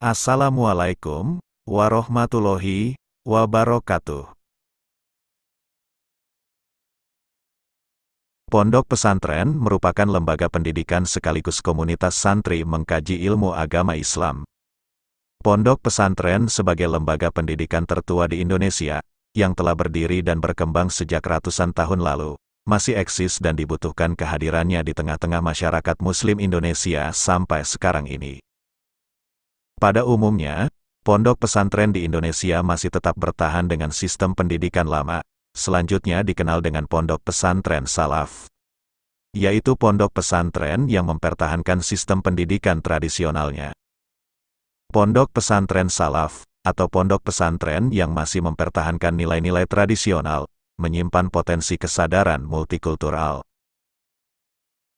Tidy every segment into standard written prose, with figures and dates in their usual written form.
Assalamualaikum warahmatullahi wabarakatuh. Pondok pesantren merupakan lembaga pendidikan sekaligus komunitas santri mengkaji ilmu agama Islam. Pondok pesantren sebagai lembaga pendidikan tertua di Indonesia, yang telah berdiri dan berkembang sejak ratusan tahun lalu, masih eksis dan dibutuhkan kehadirannya di tengah-tengah masyarakat Muslim Indonesia sampai sekarang ini. Pada umumnya, pondok pesantren di Indonesia masih tetap bertahan dengan sistem pendidikan lama, selanjutnya dikenal dengan pondok pesantren salaf, yaitu pondok pesantren yang mempertahankan sistem pendidikan tradisionalnya. Pondok pesantren salaf, atau pondok pesantren yang masih mempertahankan nilai-nilai tradisional, menyimpan potensi kesadaran multikultural.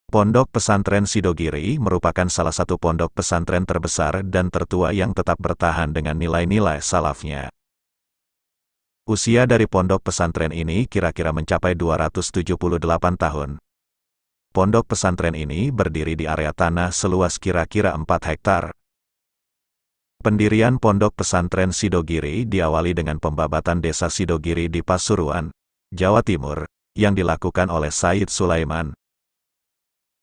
Pondok pesantren Sidogiri merupakan salah satu pondok pesantren terbesar dan tertua yang tetap bertahan dengan nilai-nilai salafnya. Usia dari pondok pesantren ini kira-kira mencapai 278 tahun. Pondok pesantren ini berdiri di area tanah seluas kira-kira 4 hektar. Pendirian pondok pesantren Sidogiri diawali dengan pembabatan desa Sidogiri di Pasuruan, Jawa Timur, yang dilakukan oleh Sayyid Sulaiman.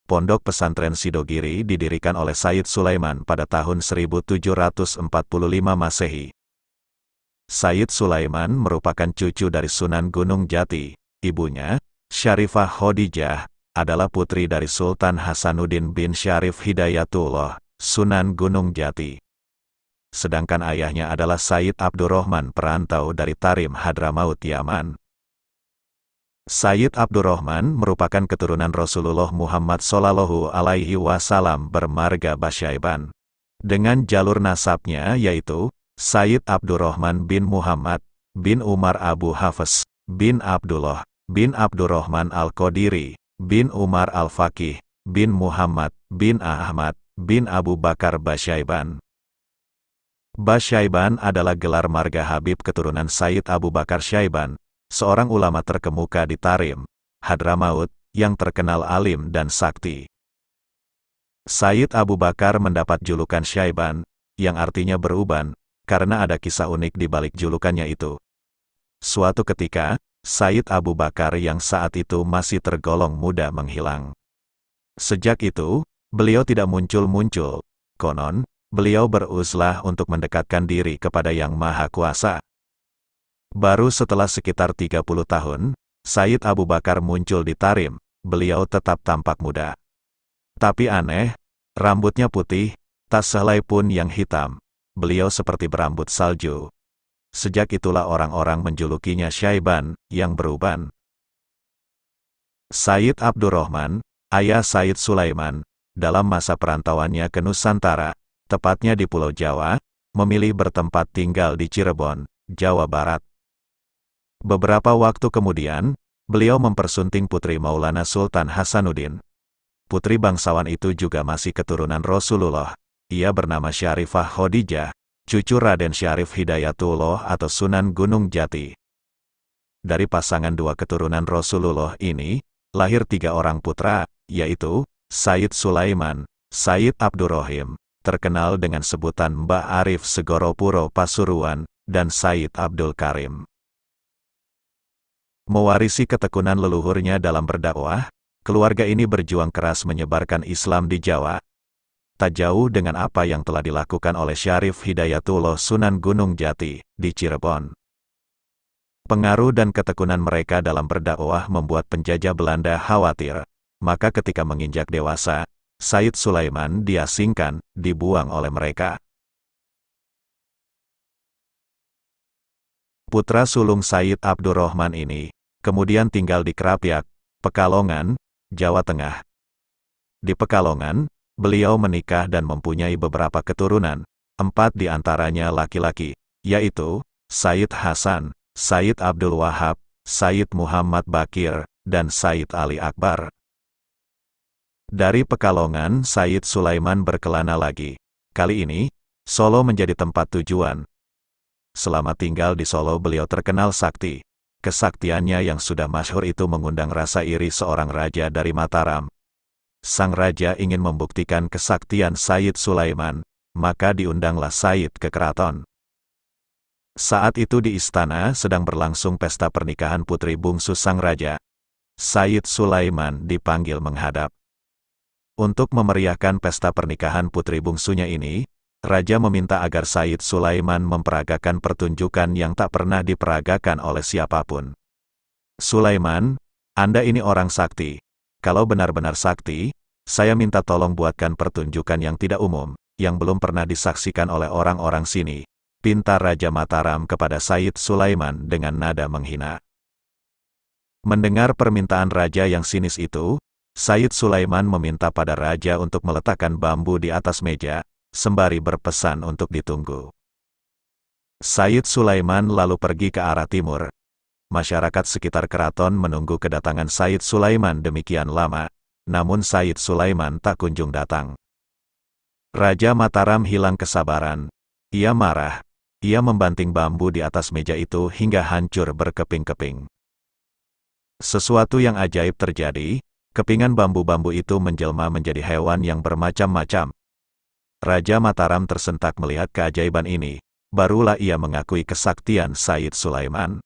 Pondok pesantren Sidogiri didirikan oleh Sayyid Sulaiman pada tahun 1745 Masehi. Sayyid Sulaiman merupakan cucu dari Sunan Gunung Jati. Ibunya, Syarifah Khadijah, adalah putri dari Sultan Hasanuddin bin Syarif Hidayatullah, Sunan Gunung Jati. Sedangkan ayahnya adalah Sayyid Abdurrahman perantau dari Tarim Hadramaut Yaman. Sayyid Abdurrahman merupakan keturunan Rasulullah Muhammad Shallallahu Alaihi Wasallam bermarga Basyaiban. Dengan jalur nasabnya yaitu Sayyid Abdurrahman bin Muhammad, bin Umar Abu Hafs, bin Abdullah, bin Abdurrahman Al-Qadiri, bin Umar Al-Faqih, bin Muhammad, bin Ahmad, bin Abu Bakar Basyaiban. Basyaiban adalah gelar marga Habib keturunan Sayyid Abu Bakar Syaiban, seorang ulama terkemuka di Tarim, Hadramaut, yang terkenal alim dan sakti. Sayyid Abu Bakar mendapat julukan Syaiban, yang artinya beruban, karena ada kisah unik di balik julukannya itu. Suatu ketika, Sayyid Abu Bakar yang saat itu masih tergolong muda menghilang. Sejak itu, beliau tidak muncul-muncul. Konon, beliau beruzlah untuk mendekatkan diri kepada Yang Maha Kuasa. Baru setelah sekitar 30 tahun, Sayyid Abu Bakar muncul di Tarim, beliau tetap tampak muda. Tapi aneh, rambutnya putih, tak sehelai pun yang hitam, beliau seperti berambut salju. Sejak itulah orang-orang menjulukinya Syaiban, yang beruban. Sayyid Abdurrahman, ayah Sayyid Sulaiman, dalam masa perantauannya ke Nusantara, tepatnya di Pulau Jawa, memilih bertempat tinggal di Cirebon, Jawa Barat. Beberapa waktu kemudian, beliau mempersunting putri Maulana Sultan Hasanuddin. Putri bangsawan itu juga masih keturunan Rasulullah. Ia bernama Syarifah Khadijah, cucu Raden Syarif Hidayatullah atau Sunan Gunung Jati. Dari pasangan dua keturunan Rasulullah ini, lahir 3 orang putra, yaitu Sayyid Sulaiman, Sayyid Abdurrahim, terkenal dengan sebutan Mbah Arif Segoropuro Pasuruan, dan Sayyid Abdul Karim. Mewarisi ketekunan leluhurnya dalam berdakwah, keluarga ini berjuang keras menyebarkan Islam di Jawa. Tak jauh dengan apa yang telah dilakukan oleh Syarif Hidayatullah Sunan Gunung Jati, di Cirebon. Pengaruh dan ketekunan mereka dalam berdakwah membuat penjajah Belanda khawatir, maka ketika menginjak dewasa, Sayyid Sulaiman diasingkan, dibuang oleh mereka. Putra sulung Sayyid Abdurrahman ini, kemudian tinggal di Krapyak, Pekalongan, Jawa Tengah. Di Pekalongan, beliau menikah dan mempunyai beberapa keturunan, 4 di antaranya laki-laki, yaitu Sayyid Hasan, Sayyid Abdul Wahab, Sayyid Muhammad Bakir, dan Sayyid Ali Akbar. Dari Pekalongan, Sayyid Sulaiman berkelana lagi. Kali ini, Solo menjadi tempat tujuan. Selama tinggal di Solo beliau terkenal sakti. Kesaktiannya yang sudah masyhur itu mengundang rasa iri seorang raja dari Mataram. Sang raja ingin membuktikan kesaktian Sayyid Sulaiman, maka diundanglah Said ke keraton. Saat itu di istana sedang berlangsung pesta pernikahan putri bungsu sang raja. Said Sulaiman dipanggil menghadap. Untuk memeriahkan pesta pernikahan putri bungsunya ini, raja meminta agar Said Sulaiman memperagakan pertunjukan yang tak pernah diperagakan oleh siapapun. Sulaiman, Anda ini orang sakti. Kalau benar-benar sakti, saya minta tolong buatkan pertunjukan yang tidak umum, yang belum pernah disaksikan oleh orang-orang sini. Pinta Raja Mataram kepada Said Sulaiman dengan nada menghina. Mendengar permintaan raja yang sinis itu, Said Sulaiman meminta pada raja untuk meletakkan bambu di atas meja, sembari berpesan untuk ditunggu. Said Sulaiman lalu pergi ke arah timur. Masyarakat sekitar keraton menunggu kedatangan Said Sulaiman demikian lama, namun Said Sulaiman tak kunjung datang. Raja Mataram hilang kesabaran. Ia marah. Ia membanting bambu di atas meja itu hingga hancur berkeping-keping. Sesuatu yang ajaib terjadi, kepingan bambu-bambu itu menjelma menjadi hewan yang bermacam-macam. Raja Mataram tersentak melihat keajaiban ini, barulah ia mengakui kesaktian Said Sulaiman.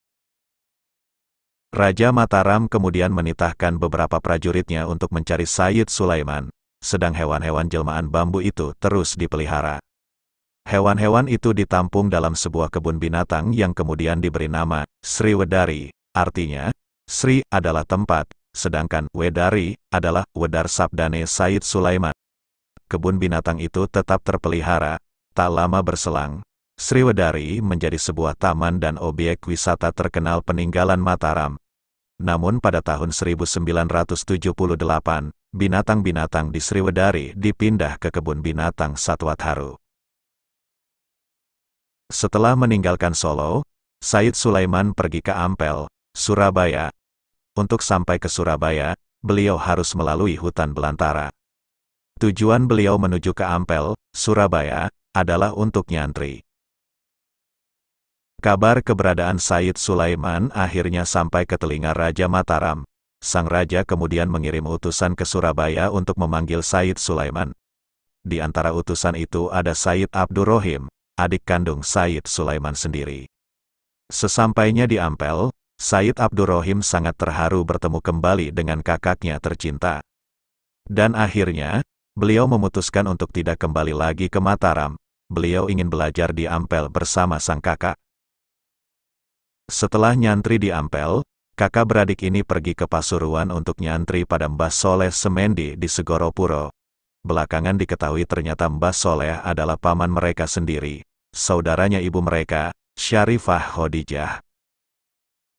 Raja Mataram kemudian menitahkan beberapa prajuritnya untuk mencari Said Sulaiman, sedang hewan-hewan jelmaan bambu itu terus dipelihara. Hewan-hewan itu ditampung dalam sebuah kebun binatang yang kemudian diberi nama Sriwedari, artinya, Sri adalah tempat, sedangkan Wedari adalah wedar sabdane Said Sulaiman. Kebun binatang itu tetap terpelihara, tak lama berselang. Sriwedari menjadi sebuah taman dan objek wisata terkenal peninggalan Mataram. Namun pada tahun 1978, binatang-binatang di Sriwedari dipindah ke kebun binatang Satwatharu. Setelah meninggalkan Solo, Said Sulaiman pergi ke Ampel, Surabaya. Untuk sampai ke Surabaya, beliau harus melalui hutan belantara. Tujuan beliau menuju ke Ampel, Surabaya, adalah untuk nyantri. Kabar keberadaan Said Sulaiman akhirnya sampai ke telinga Raja Mataram. Sang raja kemudian mengirim utusan ke Surabaya untuk memanggil Said Sulaiman. Di antara utusan itu ada Said Abdurrahim, adik kandung Said Sulaiman sendiri. Sesampainya di Ampel, Said Abdurrahim sangat terharu bertemu kembali dengan kakaknya tercinta. Dan akhirnya, beliau memutuskan untuk tidak kembali lagi ke Mataram. Beliau ingin belajar di Ampel bersama sang kakak. Setelah nyantri di Ampel, kakak beradik ini pergi ke Pasuruan untuk nyantri pada Mbah Soleh Semendi di Segoropuro. Belakangan diketahui ternyata Mbah Soleh adalah paman mereka sendiri, saudaranya ibu mereka, Syarifah Khadijah.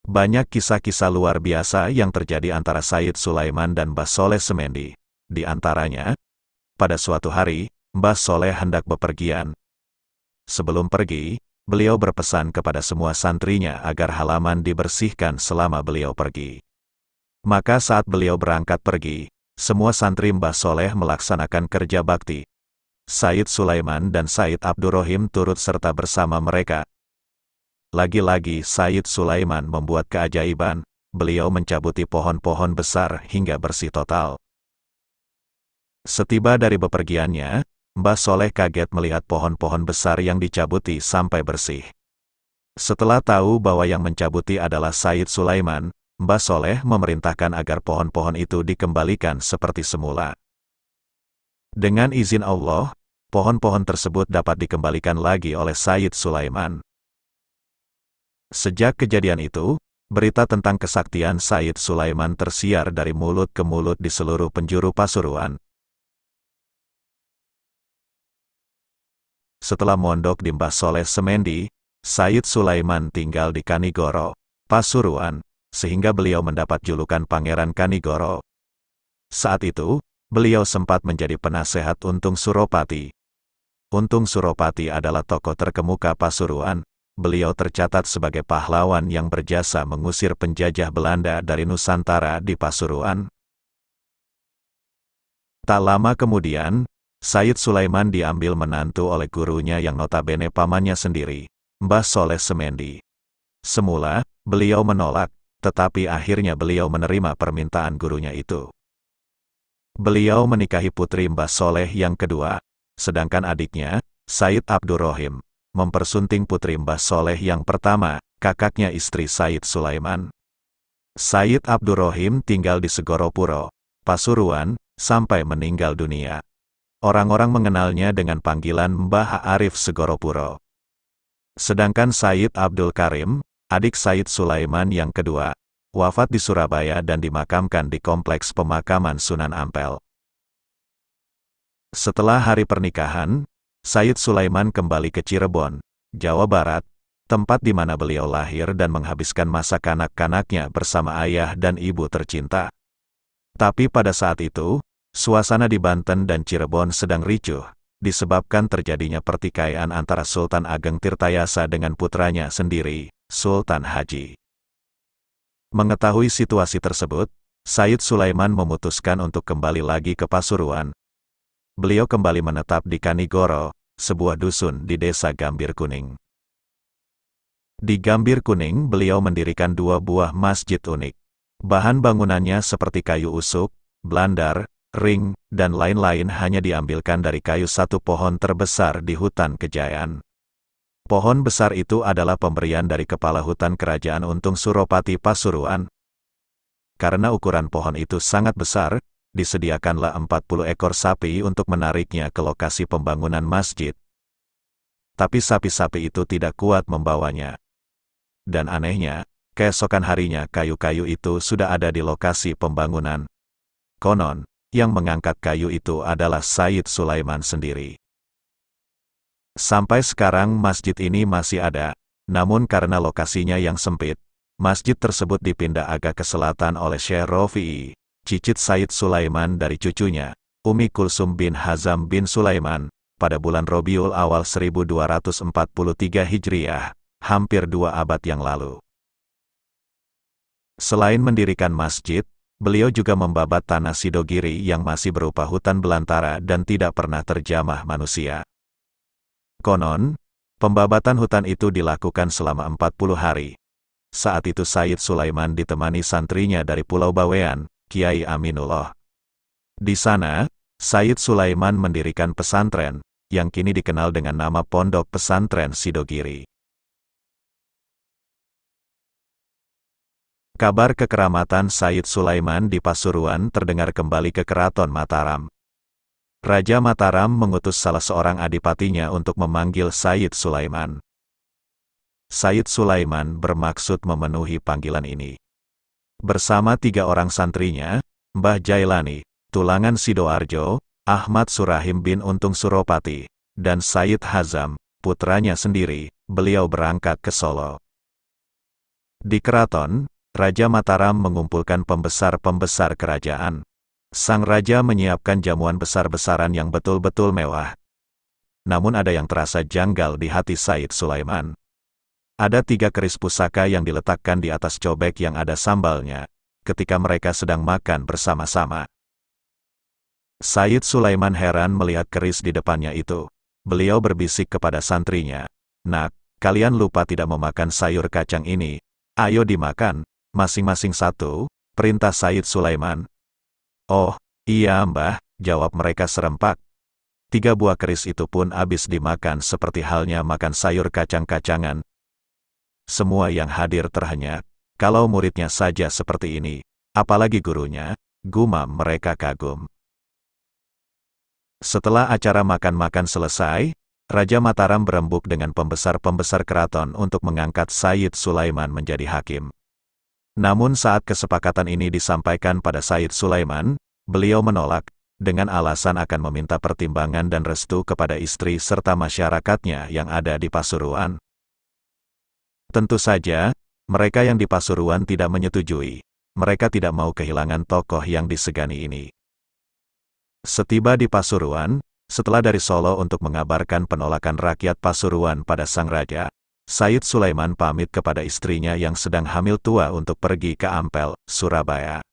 Banyak kisah-kisah luar biasa yang terjadi antara Said Sulaiman dan Mbah Soleh Semendi. Di antaranya, pada suatu hari, Mbah Soleh hendak bepergian. Sebelum pergi, beliau berpesan kepada semua santrinya agar halaman dibersihkan selama beliau pergi. Maka saat beliau berangkat pergi, semua santri Mbah Soleh melaksanakan kerja bakti. Said Sulaiman dan Said Abdurrahim turut serta bersama mereka. Lagi-lagi Said Sulaiman membuat keajaiban, beliau mencabuti pohon-pohon besar hingga bersih total. Setiba dari bepergiannya, Mbah Soleh kaget melihat pohon-pohon besar yang dicabuti sampai bersih. Setelah tahu bahwa yang mencabuti adalah Said Sulaiman, Mbah Soleh memerintahkan agar pohon-pohon itu dikembalikan seperti semula. Dengan izin Allah, pohon-pohon tersebut dapat dikembalikan lagi oleh Said Sulaiman. Sejak kejadian itu, berita tentang kesaktian Said Sulaiman tersiar dari mulut ke mulut di seluruh penjuru Pasuruan. Setelah mondok di Mbah Soleh Semendi, Said Sulaiman tinggal di Kanigoro, Pasuruan, sehingga beliau mendapat julukan Pangeran Kanigoro. Saat itu, beliau sempat menjadi penasehat Untung Suropati. Untung Suropati adalah tokoh terkemuka Pasuruan. Beliau tercatat sebagai pahlawan yang berjasa mengusir penjajah Belanda dari Nusantara di Pasuruan. Tak lama kemudian, Said Sulaiman diambil menantu oleh gurunya yang notabene pamannya sendiri, Mbah Soleh Semendi. Semula, beliau menolak, tetapi akhirnya beliau menerima permintaan gurunya itu. Beliau menikahi putri Mbah Soleh yang kedua, sedangkan adiknya, Said Abdurrahim, mempersunting putri Mbah Soleh yang pertama, kakaknya istri Said Sulaiman. Said Abdurrahim tinggal di Segoropuro, Pasuruan, sampai meninggal dunia. Orang-orang mengenalnya dengan panggilan Mbah Arif Segoropuro. Sedangkan Said Abdul Karim, adik Said Sulaiman yang kedua, wafat di Surabaya dan dimakamkan di Kompleks Pemakaman Sunan Ampel. Setelah hari pernikahan, Said Sulaiman kembali ke Cirebon, Jawa Barat, tempat di mana beliau lahir dan menghabiskan masa kanak-kanaknya bersama ayah dan ibu tercinta. Tapi pada saat itu, suasana di Banten dan Cirebon sedang ricuh, disebabkan terjadinya pertikaian antara Sultan Ageng Tirtayasa dengan putranya sendiri, Sultan Haji. Mengetahui situasi tersebut, Said Sulaiman memutuskan untuk kembali lagi ke Pasuruan. Beliau kembali menetap di Kanigoro, sebuah dusun di desa Gambir Kuning. Di Gambir Kuning beliau mendirikan 2 buah masjid unik. Bahan bangunannya seperti kayu usuk, blandar, ring, dan lain-lain hanya diambilkan dari kayu satu pohon terbesar di hutan Kejayaan. Pohon besar itu adalah pemberian dari Kepala Hutan Kerajaan Untung Suropati Pasuruan. Karena ukuran pohon itu sangat besar, disediakanlah 40 ekor sapi untuk menariknya ke lokasi pembangunan masjid. Tapi sapi-sapi itu tidak kuat membawanya. Dan anehnya, keesokan harinya kayu-kayu itu sudah ada di lokasi pembangunan. Konon, yang mengangkat kayu itu adalah Said Sulaiman sendiri. Sampai sekarang masjid ini masih ada, namun karena lokasinya yang sempit, masjid tersebut dipindah agak ke selatan oleh Syekh Rofi'i, cicit Said Sulaiman dari cucunya, Umi Kulsum bin Hazam bin Sulaiman, pada bulan Robiul Awal 1243 Hijriah, hampir 2 abad yang lalu. Selain mendirikan masjid, beliau juga membabat tanah Sidogiri yang masih berupa hutan belantara dan tidak pernah terjamah manusia. Konon, pembabatan hutan itu dilakukan selama 40 hari. Saat itu Said Sulaiman ditemani santrinya dari Pulau Bawean, Kiai Aminullah. Di sana, Said Sulaiman mendirikan pesantren, yang kini dikenal dengan nama Pondok Pesantren Sidogiri. Kabar kekeramatan Said Sulaiman di Pasuruan terdengar kembali ke Keraton Mataram. Raja Mataram mengutus salah seorang adipatinya untuk memanggil Said Sulaiman. Said Sulaiman bermaksud memenuhi panggilan ini. Bersama 3 orang santrinya, Mbah Jailani, Tulangan Sidoarjo, Ahmad Surahim bin Untung Suropati, dan Said Hazam, putranya sendiri, beliau berangkat ke Solo. Di keraton, Raja Mataram mengumpulkan pembesar-pembesar kerajaan. Sang raja menyiapkan jamuan besar-besaran yang betul-betul mewah. Namun ada yang terasa janggal di hati Said Sulaiman. Ada 3 keris pusaka yang diletakkan di atas cobek yang ada sambalnya, ketika mereka sedang makan bersama-sama. Said Sulaiman heran melihat keris di depannya itu. Beliau berbisik kepada santrinya, "Nak, kalian lupa tidak memakan sayur kacang ini. Ayo dimakan, masing-masing 1, perintah Said Sulaiman." "Oh, iya Mbah," jawab mereka serempak. 3 buah keris itu pun habis dimakan seperti halnya makan sayur kacang-kacangan. Semua yang hadir terhenyak, kalau muridnya saja seperti ini, apalagi gurunya, gumam mereka kagum. Setelah acara makan-makan selesai, Raja Mataram berembuk dengan pembesar-pembesar keraton untuk mengangkat Said Sulaiman menjadi hakim. Namun saat kesepakatan ini disampaikan pada Said Sulaiman, beliau menolak, dengan alasan akan meminta pertimbangan dan restu kepada istri serta masyarakatnya yang ada di Pasuruan. Tentu saja, mereka yang di Pasuruan tidak menyetujui. Mereka tidak mau kehilangan tokoh yang disegani ini. Setiba di Pasuruan, setelah dari Solo untuk mengabarkan penolakan rakyat Pasuruan pada sang raja, Said Sulaiman pamit kepada istrinya yang sedang hamil tua untuk pergi ke Ampel, Surabaya.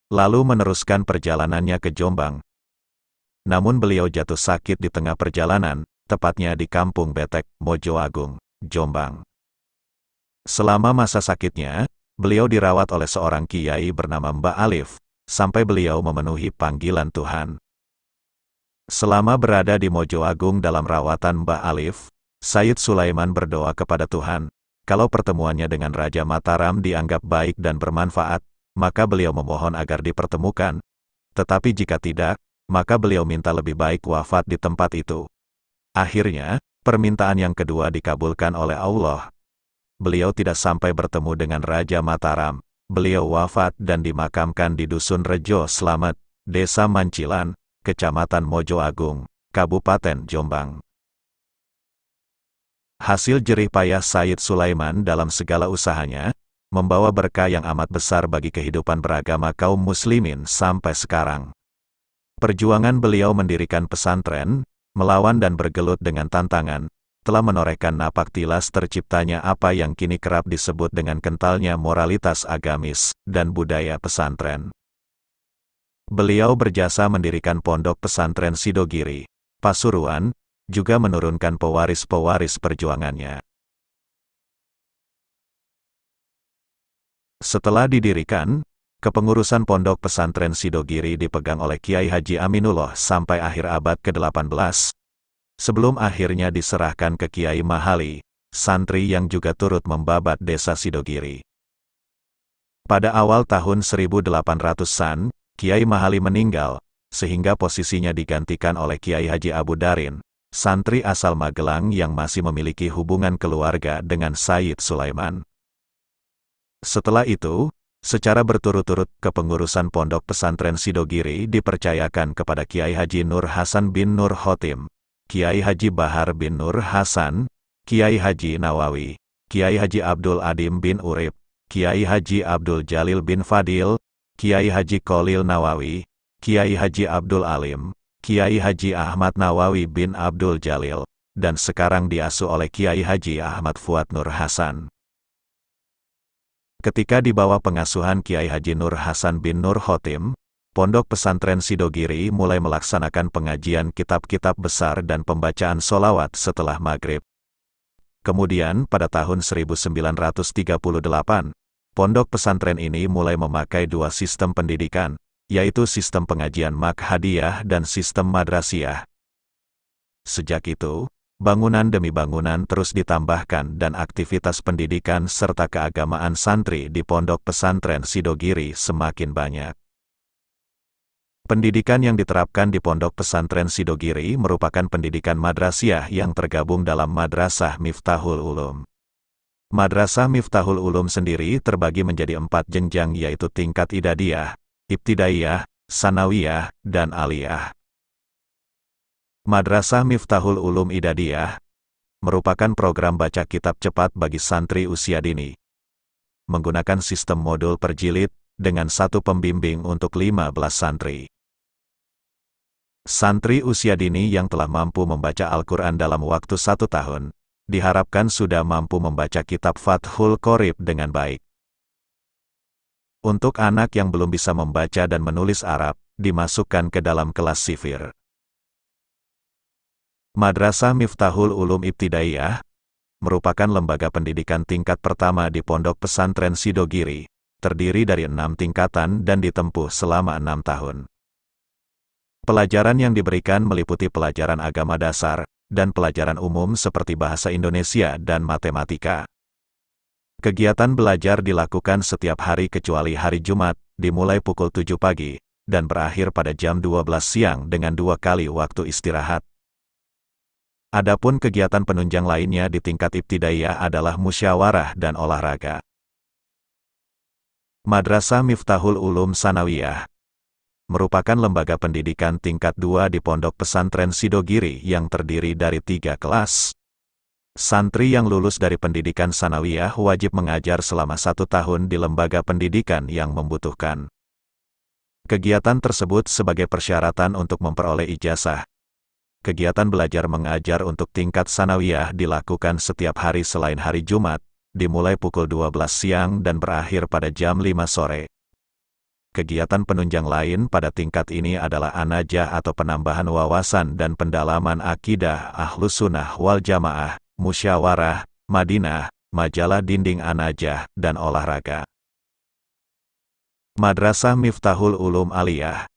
Lalu meneruskan perjalanannya ke Jombang. Namun beliau jatuh sakit di tengah perjalanan, tepatnya di Kampung Betek, Mojo Agung, Jombang. Selama masa sakitnya, beliau dirawat oleh seorang kiai bernama Mbah Alif, sampai beliau memenuhi panggilan Tuhan. Selama berada di Mojo Agung dalam rawatan Mbah Alif, Sayyid Sulaiman berdoa kepada Tuhan, kalau pertemuannya dengan Raja Mataram dianggap baik dan bermanfaat, maka beliau memohon agar dipertemukan. Tetapi jika tidak, maka beliau minta lebih baik wafat di tempat itu. Akhirnya, permintaan yang kedua dikabulkan oleh Allah. Beliau tidak sampai bertemu dengan Raja Mataram. Beliau wafat dan dimakamkan di Dusun Rejo Slamet, Desa Mancilan, Kecamatan Mojo Agung, Kabupaten Jombang. Hasil jerih payah Sayyid Sulaiman dalam segala usahanya, membawa berkah yang amat besar bagi kehidupan beragama kaum muslimin sampai sekarang. Perjuangan beliau mendirikan pesantren, melawan dan bergelut dengan tantangan, telah menorehkan napak tilas terciptanya apa yang kini kerap disebut dengan kentalnya moralitas agamis dan budaya pesantren. Beliau berjasa mendirikan pondok pesantren Sidogiri, Pasuruan, juga menurunkan pewaris-pewaris perjuangannya. Setelah didirikan, kepengurusan pondok pesantren Sidogiri dipegang oleh Kiai Haji Aminullah sampai akhir abad ke-18, sebelum akhirnya diserahkan ke Kiai Mahali, santri yang juga turut membabat desa Sidogiri. Pada awal tahun 1800-an, Kiai Mahali meninggal, sehingga posisinya digantikan oleh Kiai Haji Abu Darin, santri asal Magelang yang masih memiliki hubungan keluarga dengan Sayyid Sulaiman. Setelah itu, secara berturut-turut kepengurusan pondok pesantren Sidogiri dipercayakan kepada Kiai Haji Nur Hasan bin Nur Khotim, Kiai Haji Bahar bin Nur Hasan, Kiai Haji Nawawi, Kiai Haji Abdul Adim bin Urib, Kiai Haji Abdul Jalil bin Fadil, Kiai Haji Khalil Nawawi, Kiai Haji Abdul Alim, Kiai Haji Ahmad Nawawi bin Abdul Jalil, dan sekarang diasuh oleh Kiai Haji Ahmad Fuad Nur Hasan. Ketika di bawah pengasuhan Kiai Haji Nur Hasan bin Nur Khotim, pondok pesantren Sidogiri mulai melaksanakan pengajian kitab-kitab besar dan pembacaan solawat setelah maghrib. Kemudian pada tahun 1938, pondok pesantren ini mulai memakai dua sistem pendidikan, yaitu sistem pengajian Makhadiyah dan sistem Madrasiyah. Sejak itu, bangunan demi bangunan terus ditambahkan dan aktivitas pendidikan serta keagamaan santri di pondok pesantren Sidogiri semakin banyak. Pendidikan yang diterapkan di pondok pesantren Sidogiri merupakan pendidikan madrasiyah yang tergabung dalam Madrasah Miftahul Ulum. Madrasah Miftahul Ulum sendiri terbagi menjadi 4 jenjang yaitu tingkat idadiyah, ibtidaiyah, sanawiyah, dan aliyah. Madrasah Miftahul Ulum Idadiyah merupakan program baca kitab cepat bagi santri usia dini. Menggunakan sistem modul per jilid, dengan satu pembimbing untuk 15 santri. Santri usia dini yang telah mampu membaca Al-Quran dalam waktu 1 tahun, diharapkan sudah mampu membaca kitab Fathul Qorib dengan baik. Untuk anak yang belum bisa membaca dan menulis Arab, dimasukkan ke dalam kelas sifir. Madrasah Miftahul Ulum Ibtidaiyah merupakan lembaga pendidikan tingkat pertama di pondok pesantren Sidogiri, terdiri dari 6 tingkatan dan ditempuh selama 6 tahun. Pelajaran yang diberikan meliputi pelajaran agama dasar, dan pelajaran umum seperti bahasa Indonesia dan matematika. Kegiatan belajar dilakukan setiap hari kecuali hari Jumat, dimulai pukul 7 pagi, dan berakhir pada jam 12 siang dengan 2 kali waktu istirahat. Adapun kegiatan penunjang lainnya di tingkat ibtidaiyah adalah musyawarah dan olahraga. Madrasah Miftahul Ulum Sanawiyah merupakan lembaga pendidikan tingkat 2 di pondok pesantren Sidogiri yang terdiri dari 3 kelas. Santri yang lulus dari pendidikan sanawiyah wajib mengajar selama 1 tahun di lembaga pendidikan yang membutuhkan. Kegiatan tersebut sebagai persyaratan untuk memperoleh ijazah. Kegiatan belajar mengajar untuk tingkat sanawiyah dilakukan setiap hari selain hari Jumat, dimulai pukul 12 siang dan berakhir pada jam 5 sore. Kegiatan penunjang lain pada tingkat ini adalah anajah atau penambahan wawasan dan pendalaman akidah Ahlus Sunnah wal Jamaah, musyawarah, Madinah, majalah dinding anajah, dan olahraga. Madrasah Miftahul Ulum Aliyah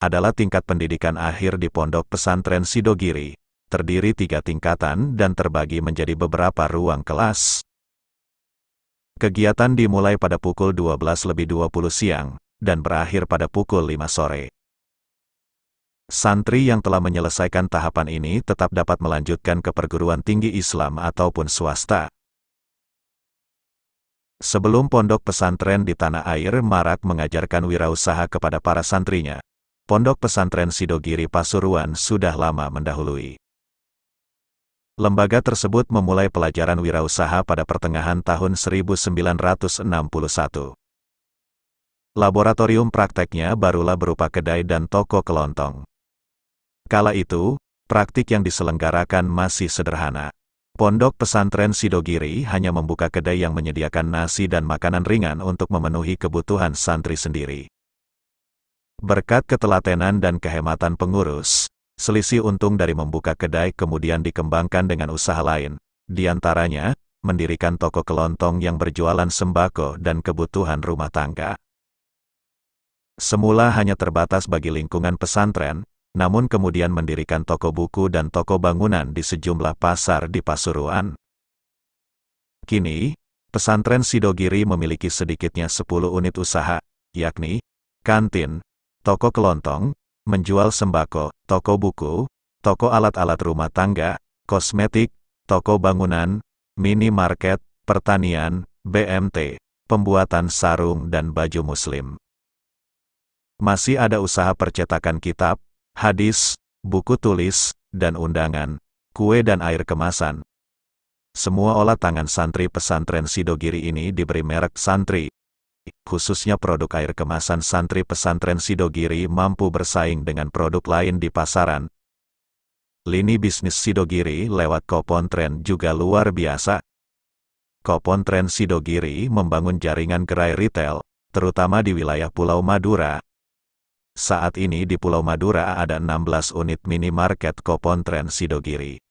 adalah tingkat pendidikan akhir di Pondok Pesantren Sidogiri, terdiri 3 tingkatan dan terbagi menjadi beberapa ruang kelas. Kegiatan dimulai pada pukul 12.20 siang, dan berakhir pada pukul 5 sore. Santri yang telah menyelesaikan tahapan ini tetap dapat melanjutkan ke perguruan tinggi Islam ataupun swasta. Sebelum pondok pesantren di tanah air marak mengajarkan wirausaha kepada para santrinya, Pondok Pesantren Sidogiri Pasuruan sudah lama mendahului. Lembaga tersebut memulai pelajaran wirausaha pada pertengahan tahun 1961. Laboratorium prakteknya barulah berupa kedai dan toko kelontong. Kala itu, praktik yang diselenggarakan masih sederhana. Pondok Pesantren Sidogiri hanya membuka kedai yang menyediakan nasi dan makanan ringan untuk memenuhi kebutuhan santri sendiri. Berkat ketelatenan dan kehematan pengurus, selisih untung dari membuka kedai kemudian dikembangkan dengan usaha lain, di antaranya, mendirikan toko kelontong yang berjualan sembako dan kebutuhan rumah tangga. Semula hanya terbatas bagi lingkungan pesantren, namun kemudian mendirikan toko buku dan toko bangunan di sejumlah pasar di Pasuruan. Kini, Pesantren Sidogiri memiliki sedikitnya 10 unit usaha, yakni kantin, toko kelontong, menjual sembako, toko buku, toko alat-alat rumah tangga, kosmetik, toko bangunan, minimarket, pertanian, BMT, pembuatan sarung dan baju muslim. Masih ada usaha percetakan kitab, hadis, buku tulis, dan undangan, kue dan air kemasan. Semua olah tangan santri pesantren Sidogiri ini diberi merek santri. Khususnya produk air kemasan santri pesantren Sidogiri mampu bersaing dengan produk lain di pasaran. Lini bisnis Sidogiri lewat Kopontren juga luar biasa. Kopontren Sidogiri membangun jaringan gerai retail, terutama di wilayah Pulau Madura. Saat ini di Pulau Madura ada 16 unit minimarket Kopontren Sidogiri.